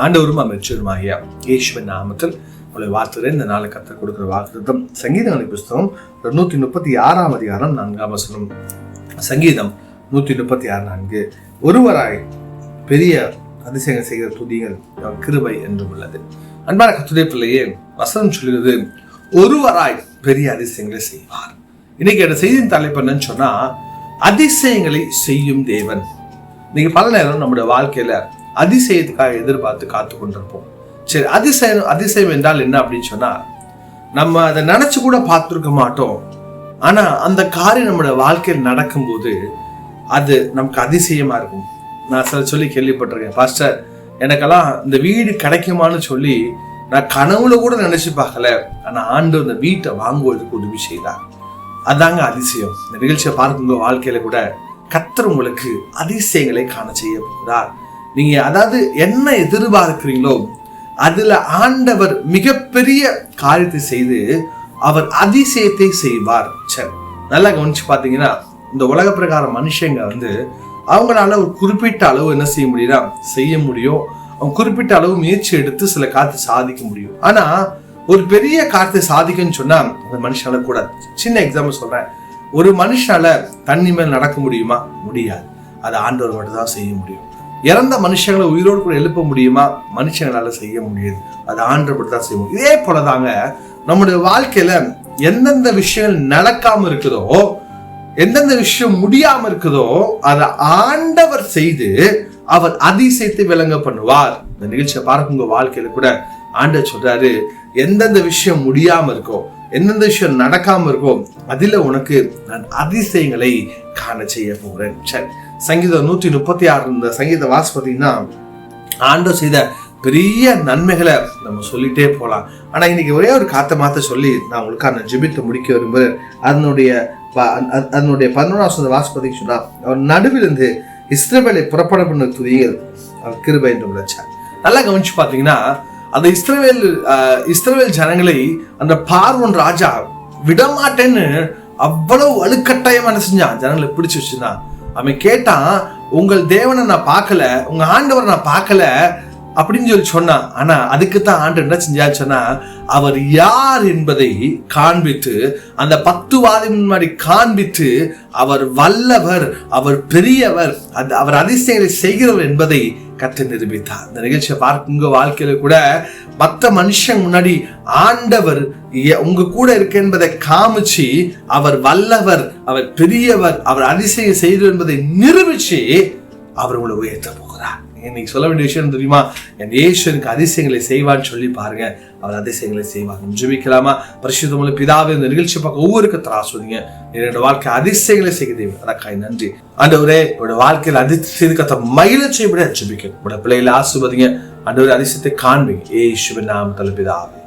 ஆண்டவரும் அமைச்சருமாகிய இயேசுவின் நாமத்தில் உங்களை வாழ்த்துகிறேன். இந்த நாளை கர்த்தர் கொடுக்கிற வாக்குத்தத்தம் சங்கீதங்களின் புஸ்தகம் 136 அதிகாரம் 4 வசனம். சங்கீதம் 136:4. ஒருவராய் பெரிய அதிசயங்கள் செய்கிற துதிகள் கிருபை என்றும் உள்ளது. அன்பான கர்த்தருடைய பிள்ளையே, வசனம் சொல்கிறது ஒருவராய் பெரிய அதிசயங்களை செய்வார். இன்னைக்கு அந்த செய்தியின் தலைப்பு என்னன்னு சொன்னா, அதிசயங்களை செய்யும் தேவன். இன்னைக்கு பல நேரம் நம்முடைய வாழ்க்கையில அதிசயத்துக்காக எதிர்பார்த்து காத்து கொண்டிருப்போம். சரி, அதிசயம் என்றால் என்ன அப்படின்னு சொன்னா, நம்ம அதை நினைச்சு கூட பார்த்துருக்க மாட்டோம். ஆனா அந்த காரியம் நம்முடைய வாழ்க்கையில் நடக்கும்போது அது நமக்கு அதிசயமா இருக்கும். நான் சொல்லி கேள்விப்பட்டிருக்கேன், பாஸ்டர் எனக்கெல்லாம் இந்த வீடு கிடைக்குமான்னு சொல்லி நான் கனவுல கூட நினைச்சு பார்க்கல, ஆனா ஆண்டு அந்த வீட்டை வாங்குவதற்கு உதவி செய்தார். அதாங்க அதிசயம். இந்த நிகழ்ச்சியை பார்க்கும்போது வாழ்க்கையில கூட கர்த்தர் உங்களுக்கு அதிசயங்களை காண செய்ய போகிறார். நீங்க அதாவது என்ன எதிர்பார்க்கிறீங்களோ அதுல ஆண்டவர் மிகப்பெரிய காரியத்தை செய்து அவர் அதிசயத்தை செய்வார். சரி, நல்லா கவனிச்சு பாத்தீங்கன்னா, இந்த உலக பிரகார மனுஷங்க அவங்களால ஒரு குறிப்பிட்ட அளவு என்ன செய்ய முடியும். அவங்க குறிப்பிட்ட அளவு முயற்சி எடுத்து சில காரியத்தை சாதிக்க முடியும். ஆனா ஒரு பெரிய காரியத்தை சாதிக்கன்னு சொன்னா அந்த மனுஷனால கூடாது. சின்ன எக்ஸாம்பிள் சொல்றேன். ஒரு மனுஷனால தண்ணி மேல் நடக்க முடியுமா? முடியாது. அது ஆண்டவர் மட்டும் தான் செய்ய முடியும். இறந்த மனுஷங்களை உயிரோடு கூட எழுப்ப முடியுமா? மனுஷங்களால செய்ய முடியாது. அது ஆண்டவர் மட்டும் தான் செய்ய முடியும். இதே போலதாங்க நம்முடைய வாழ்க்கையில எந்தெந்த விஷயங்கள் நடக்காம இருக்குதோ, எந்தெந்த விஷயம் முடியாம இருக்குதோ, அதை ஆண்டவர் செய்து அவர் அதிசயத்தை விளங்க பண்ணுவார். இந்த நிகழ்ச்சியை பார்க்கும் உங்க வாழ்க்கையில கூட ஆண்டவர் சொல்றாரு, எந்தெந்த விஷயம் முடியாம இருக்கோ, எந்தெந்த விஷயம் நடக்காம இருக்கோ, அதுல உனக்கு நான் அதிசயங்களை காண செய்ய போகிறேன். சரி, சங்கீதம் 136 இந்த சங்கீத வாசிப்பீங்கன்னா ஆண்டவர் செய்த பெரிய நன்மைகளை நம்ம சொல்லிட்டே போகலாம். ஆனா இன்னைக்கு ஒரே ஒரு காத்த மாத்த சொல்லி நான் உங்களுக்கான ஜெபித்து முடிக்க விரும்புகிறேன். அதனுடைய 11 வாசிப்பதின்னு சொன்னா, அவர் நடுவிலிருந்து இஸ்ரவேலை புறப்பட பண்ண துதிகள் அவர் கிருபை என்று விளைச்சார். நல்லா கவனிச்சு பாத்தீங்கன்னா, அந்த இஸ்ரவேல் ஜனங்களை அந்த பார்வோன் ராஜா விடமாட்டேன்னு அவ்வளவு வலுக்கட்டாயமா என்ன செஞ்சான், ஜனங்களை பிடிச்சு வச்சுதான். அவன் கேட்டான், உங்கள் தேவனை நான் பார்க்கல, உங்க ஆண்டவரை நான் பார்க்கல அப்படின்னு சொல்லி சொன்னான். ஆனா அதுக்குத்தான் ஆண்டு என்ன செஞ்சான்னு சொன்னா, அவர் யார் என்பதை காண்பித்து, அந்த 10 வாதின் முன்னாடி காண்பித்து, அவர் வல்லவர், அவர் பெரியவர், அவர் அதிசயங்களை செய்கிறவர் என்பதை கற்று நிரூபித்தார். இந்த நிகழ்ச்சியை பார்க்க உங்க வாழ்க்கையில கூட மற்ற மனுஷன் முன்னாடி ஆண்டவர் உங்க கூட இருக்கு என்பதை காமிச்சு, அவர் வல்லவர், அவர் பெரியவர், அவர் அதிசயம் செய்கிறவர் என்பதை நிரூபிச்சு அவர் உங்களை உயர்த்த போகிறார். இன்னைக்கு சொல்ல வேண்டிய விஷயம் தெரியுமா, என் இயேசுவுக்கு அதிசயங்களை செய்வான்னு சொல்லி பாருங்க, அவர் அதிசயங்களை செய்வாங்க. ஜெபிக்கலாமா? பரிசுத்தமுள்ள பிதாவே, இந்த நிகழ்ச்சி பார்க்க ஒவ்வொரு ஆஸ்வதிங்க. என்னோட வாழ்க்கை அதிசயங்களை செய்கிறேன், அதற்காக நன்றி. ஆண்டவரே, என்னோட வாழ்க்கையில் அதிசயத்தை மகிழ்ச்சியை விட ஜெபிக்க உங்களோட பிள்ளைகளை ஆசீர்வதிங்க. ஆண்டவரே, அதிசயத்தை காண்பீங்க. இயேசுவின் நாமத்தில் பிதாவே.